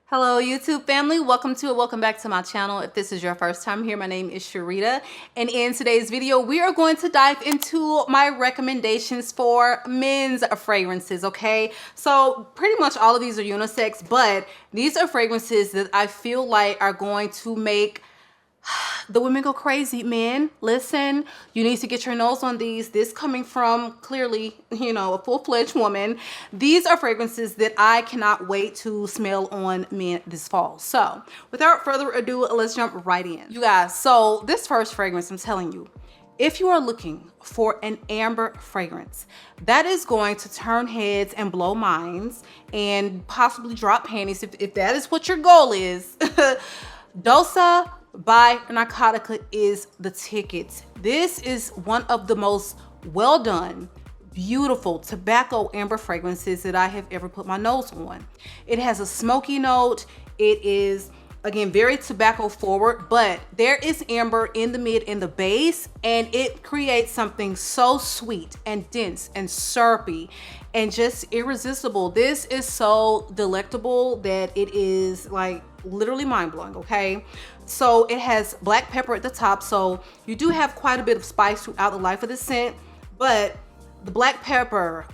Hello YouTube family, welcome back to my channel. If this is your first time here, my name is Sharida, and in today's video we are going to dive into my recommendations for men's fragrances. Okay, so pretty much all of these are unisex, but these are fragrances that I feel like are going to make the women go crazy. Men, listen, you need to get your nose on these. This coming from clearly, you know, a full-fledged woman. These are fragrances that I cannot wait to smell on men this fall. So without further ado, let's jump right in. You guys, so this first fragrance, I'm telling you, if you are looking for an amber fragrance that is going to turn heads and blow minds and possibly drop panties, if that is what your goal is, DOZA by Narcotica is the ticket. This is one of the most well done, beautiful tobacco amber fragrances that I have ever put my nose on. It has a smoky note. It is, again, very tobacco forward, but there is amber in the mid and the base, and it creates something so sweet and dense and syrupy and just irresistible. This is so delectable that it is like literally mind-blowing. Okay, so it has black pepper at the top, so you do have quite a bit of spice throughout the life of the scent, but the black pepper,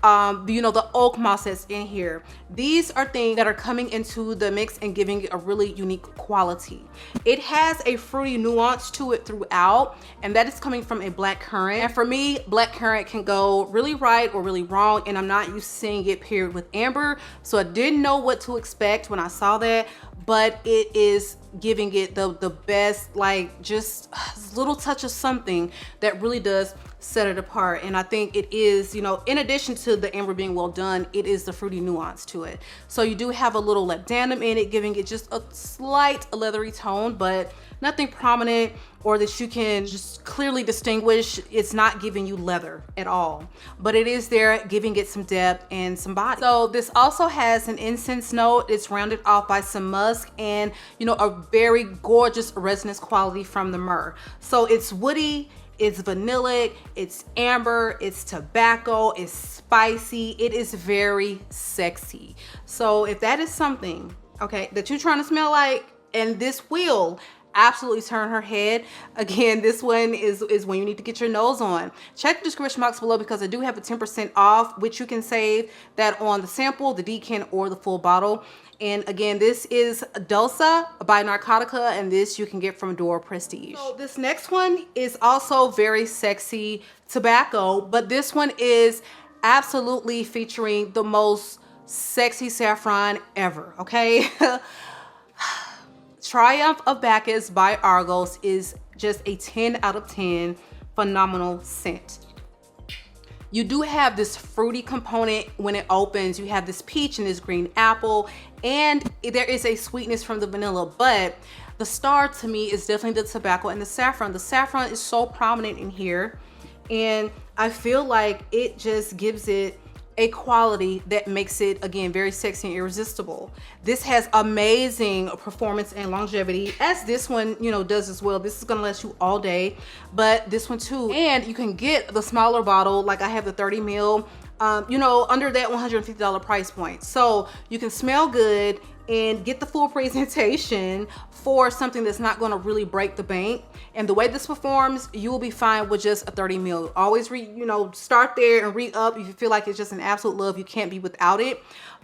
you know, the oak moss that's in here, these are things that are coming into the mix and giving it a really unique quality. It has a fruity nuance to it throughout, and that is coming from a black currant. And for me, black currant can go really right or really wrong, and I'm not used to seeing it paired with amber, so I didn't know what to expect when I saw that, but it is giving it the best, like just a little touch of something that really does set it apart. And I think it is, you know, in addition to the amber being well done, it is the fruity nuance to it. So you do have a little labdanum in it, giving it just a slight leathery tone, but nothing prominent or that you can just clearly distinguish. It's not giving you leather at all, but it is there giving it some depth and some body. So this also has an incense note. It's rounded off by some musk and, you know, a very gorgeous resonance quality from the myrrh. So it's woody, it's vanillic, it's amber, it's tobacco, it's spicy, it is very sexy. So if that is something, okay, that you're trying to smell like, and this will absolutely turn her head, again, this one is when you need to get your nose on. Check the description box below because I do have a 10% off, which you can save that on the sample, the decant, or the full bottle. And again, this is DOZA by Narcotica, and this you can get from Door Prestige. So this next one is also very sexy tobacco, but this one is absolutely featuring the most sexy saffron ever, okay? Triumph of Bacchus by Argos is just a 10 out of 10 phenomenal scent. You do have this fruity component when it opens. You have this peach and this green apple, and there is a sweetness from the vanilla, but the star to me is definitely the tobacco and the saffron. The saffron is so prominent in here, and I feel like it just gives it a quality that makes it, again, very sexy and irresistible. This has amazing performance and longevity, as this one, you know, does as well. This is gonna last you all day, but this one too. And you can get the smaller bottle, like I have the 30 ml, you know, under that $150 price point. So you can smell good and get the full presentation for something that's not going to really break the bank. And the way this performs, you will be fine with just a 30 ml. Always you know, start there and re-up if you feel like it's just an absolute love. You can't be without it.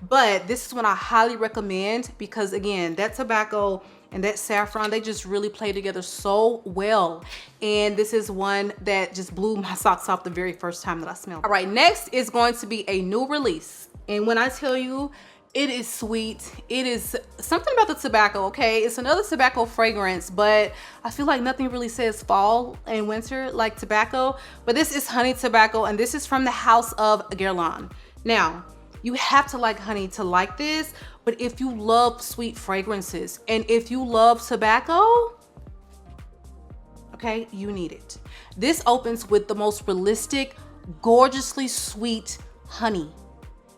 But this is one I highly recommend because, again, that tobacco and that saffron, they just really play together so well. And this is one that just blew my socks off the very first time that I smelled. All right, next is going to be a new release. And when I tell you, it is sweet, it is something about the tobacco, okay? It's another tobacco fragrance, but I feel like nothing really says fall and winter like tobacco. But this is honey tobacco, and this is from the house of Guerlain. Now, you have to like honey to like this, but if you love sweet fragrances and if you love tobacco, okay, you need it. This opens with the most realistic, gorgeously sweet honey.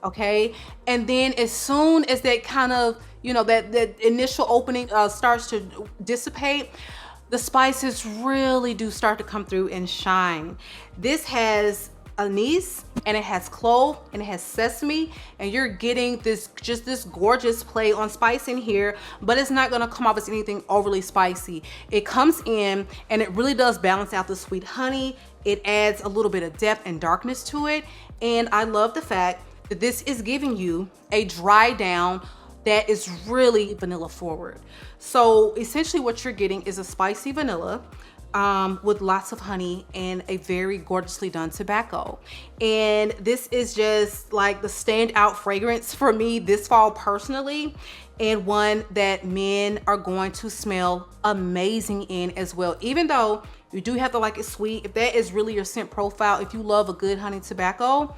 Okay, and then as soon as that kind of, you know, that initial opening starts to dissipate, the spices really do start to come through and shine. This has anise, and it has clove, and it has sesame, and you're getting this just this gorgeous play on spice in here, but it's not gonna come off as anything overly spicy. It comes in and it really does balance out the sweet honey. It adds a little bit of depth and darkness to it, and I love the fact that this is giving you a dry down that is really vanilla forward. So essentially what you're getting is a spicy vanilla with lots of honey and a very gorgeously done tobacco. And this is just like the standout fragrance for me this fall personally, and one that men are going to smell amazing in as well. Even though you do have to like it sweet, if that is really your scent profile, if you love a good honey tobacco,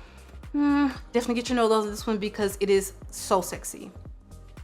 definitely get your nose of this one because it is so sexy.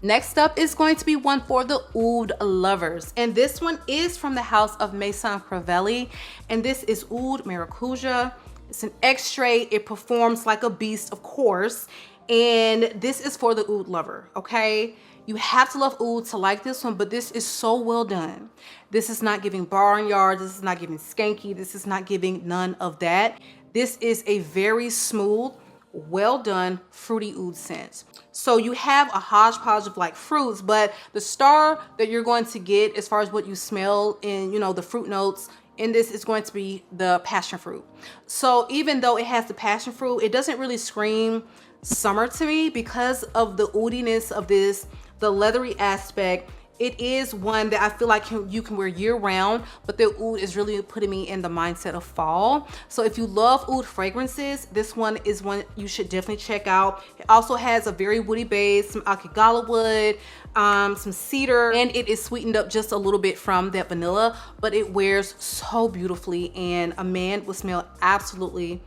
Next up is going to be one for the oud lovers, and this one is from the house of Maison Crivelli, and this is Oud Maracuja. It's an extrait. It performs like a beast, of course, and this is for the oud lover, okay? You have to love oud to like this one, but this is so well done. This is not giving barnyard, this is not giving skanky, this is not giving none of that. This is a very smooth, well done fruity oud scent. So you have a hodgepodge of like fruits, but the star that you're going to get as far as what you smell in, you know, the fruit notes in this is going to be the passion fruit. So even though it has the passion fruit, it doesn't really scream summer to me because of the oudiness of this, the leathery aspect. It is one that I feel like you can wear year round, but the oud is really putting me in the mindset of fall. So if you love oud fragrances, this one is one you should definitely check out. It also has a very woody base, some akigala wood, some cedar, and it is sweetened up just a little bit from that vanilla, but it wears so beautifully, and a man will smell absolutely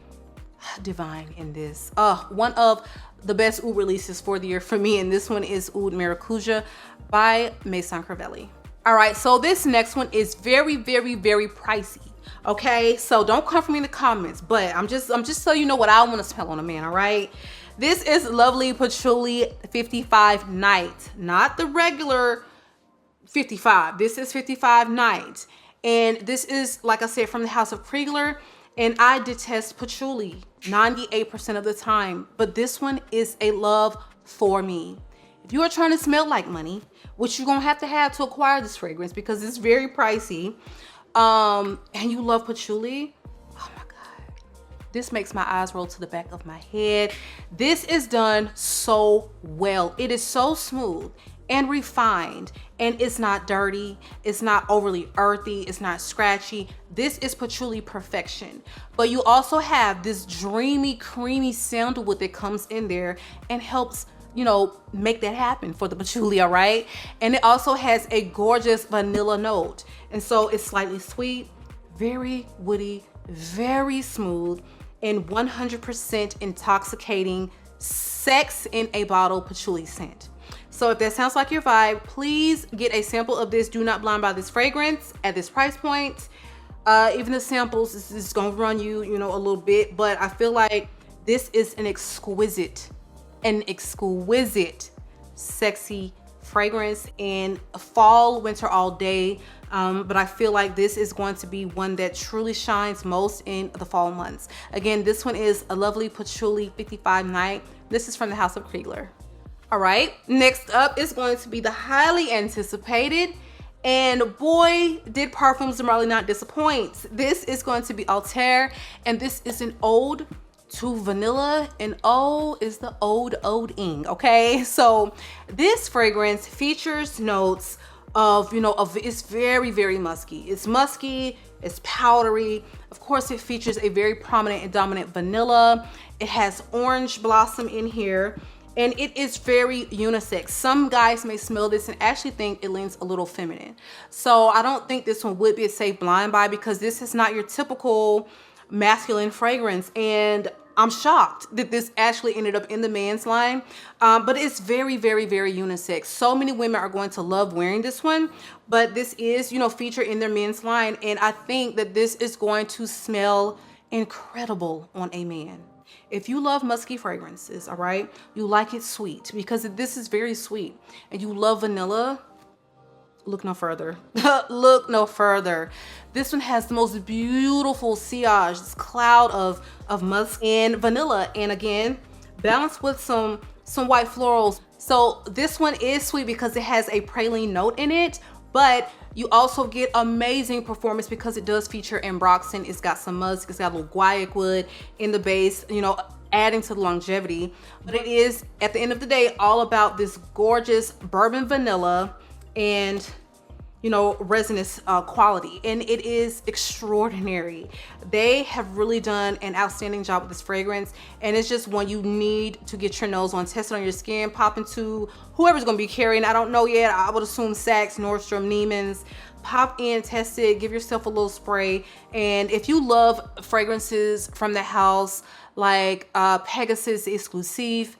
divine in this. One of the best oud releases for the year for me, and this one is Oud Maracuja by Maison Crivelli. All right, so this next one is very, very, very pricey. Okay, so don't come for me in the comments, but I'm just so you know what I want to smell on a man. All right, this is lovely Patchouli 55 Night, not the regular 55. This is 55 Night, and this is, like I said, from the house of Kriegler. And I detest patchouli 98% of the time, but this one is a love for me. If you are trying to smell like money, which you're gonna have to acquire this fragrance because it's very pricey, and you love patchouli, oh my God, this makes my eyes roll to the back of my head. This is done so well. It is so smooth and refined, and it's not dirty, it's not overly earthy, it's not scratchy. This is patchouli perfection. But you also have this dreamy, creamy sandalwood that comes in there and helps, you know, make that happen for the patchouli, all right? And it also has a gorgeous vanilla note. And so it's slightly sweet, very woody, very smooth, and 100% intoxicating sex in a bottle patchouli scent. So if that sounds like your vibe, please get a sample of this. Do not blind buy this fragrance at this price point. Even the samples is gonna run you, you know, a little bit, but I feel like this is an exquisite, sexy fragrance in fall, winter, all day. But I feel like this is going to be one that truly shines most in the fall months. Again, this one is a lovely Patchouli 55 Night. This is from the house of Kriegler. All right, next up is going to be the highly anticipated, and boy, did Parfums de Marly not disappoint. This is going to be Altair, and this is an ode to vanilla, and O is the ode-ing, okay? So this fragrance features notes of, you know, it's very, very musky. It's musky, it's powdery. Of course, it features a very prominent and dominant vanilla. It has orange blossom in here, and it is very unisex. Some guys may smell this and actually think it leans a little feminine. So I don't think this one would be a safe blind buy because this is not your typical masculine fragrance. And I'm shocked that this actually ended up in the men's line, but it's very, very, very unisex. So many women are going to love wearing this one, but this is, you know, featured in their men's line. And I think that this is going to smell incredible on a man. If you love musky fragrances, all right, you like it sweet because this is very sweet, and you love vanilla, look no further. Look no further. This one has the most beautiful sillage, this cloud of musk and vanilla, and again balanced with some white florals. So this one is sweet because it has a praline note in it, but you also get amazing performance because it does feature ambroxan. It's got some musk, it's got a little guaiac wood in the base, you know, adding to the longevity. But it is, at the end of the day, all about this gorgeous bourbon vanilla and, you know, resinous quality, and it is extraordinary. They have really done an outstanding job with this fragrance, and it's just one you need to get your nose on, test it on your skin, pop into whoever's gonna be carrying. I don't know yet. I would assume Saks, Nordstrom, Neiman's. Pop in, test it, give yourself a little spray. And if you love fragrances from the house like Pegasus Exclusive,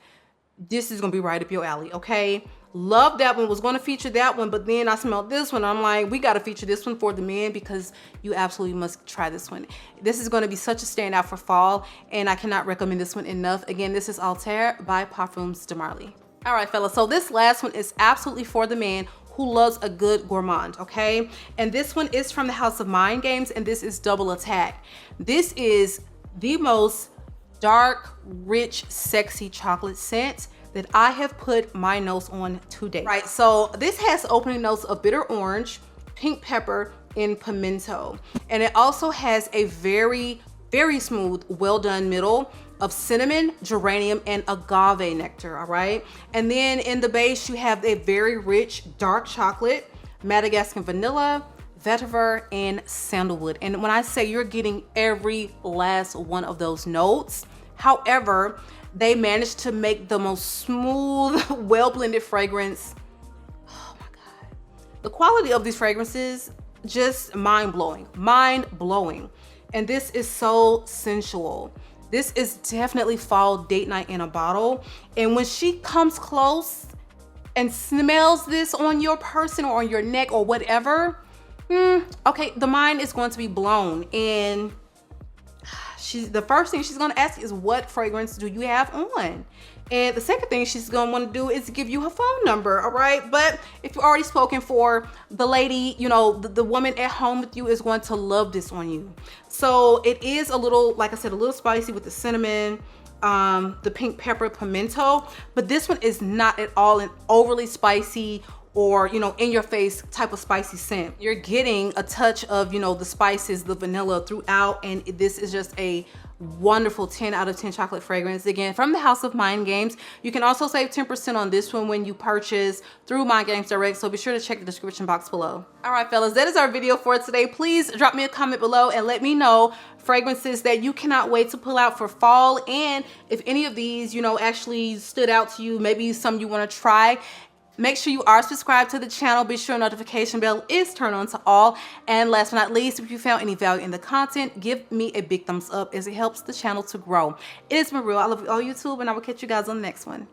this is gonna be right up your alley, okay? Love that one, was going to feature that one, but then I smelled this one. I'm like, we got to feature this one for the men because you absolutely must try this one. This is going to be such a standout for fall, and I cannot recommend this one enough. Again, this is Altair by Parfums de Marly. All right, fellas, so this last one is absolutely for the man who loves a good gourmand, okay? And this one is from the House of Mind Games, and this is Double Attack. This is the most dark, rich, sexy chocolate scent that I have put my nose on to date. Right, so this has opening notes of bitter orange, pink pepper, and pimento. And it also has a very, very smooth, well done middle of cinnamon, geranium, and agave nectar, all right? And then in the base, you have a very rich dark chocolate, Madagascar vanilla, vetiver, and sandalwood. And when I say you're getting every last one of those notes, however, they managed to make the most smooth, well-blended fragrance. Oh my God. The quality of these fragrances, just mind-blowing, mind-blowing. And this is so sensual. This is definitely fall date night in a bottle. And when she comes close and smells this on your person or on your neck or whatever, okay, the mind is going to be blown. And the first thing she's gonna ask is, what fragrance do you have on? And the second thing she's gonna wanna do is give you her phone number, all right? But if you're already spoken for, the lady, you know, the woman at home with you is going to love this on you. So it is a little, like I said, a little spicy with the cinnamon, the pink pepper, pimento, but this one is not at all an overly spicy or, you know, in your face type of spicy scent. You're getting a touch of, you know, the spices, the vanilla throughout, and this is just a wonderful 10 out of 10 chocolate fragrance. Again, from the House of Mind Games. You can also save 10% on this one when you purchase through Mind Games Direct, so be sure to check the description box below. All right, fellas, that is our video for today. Please drop me a comment below and let me know fragrances that you cannot wait to pull out for fall, and if any of these, you know, actually stood out to you, maybe some you want to try. Make sure you are subscribed to the channel. Be sure notification bell is turned on to all. And last but not least, if you found any value in the content, give me a big thumbs up as it helps the channel to grow. It has been real. I love you all, YouTube, and I will catch you guys on the next one.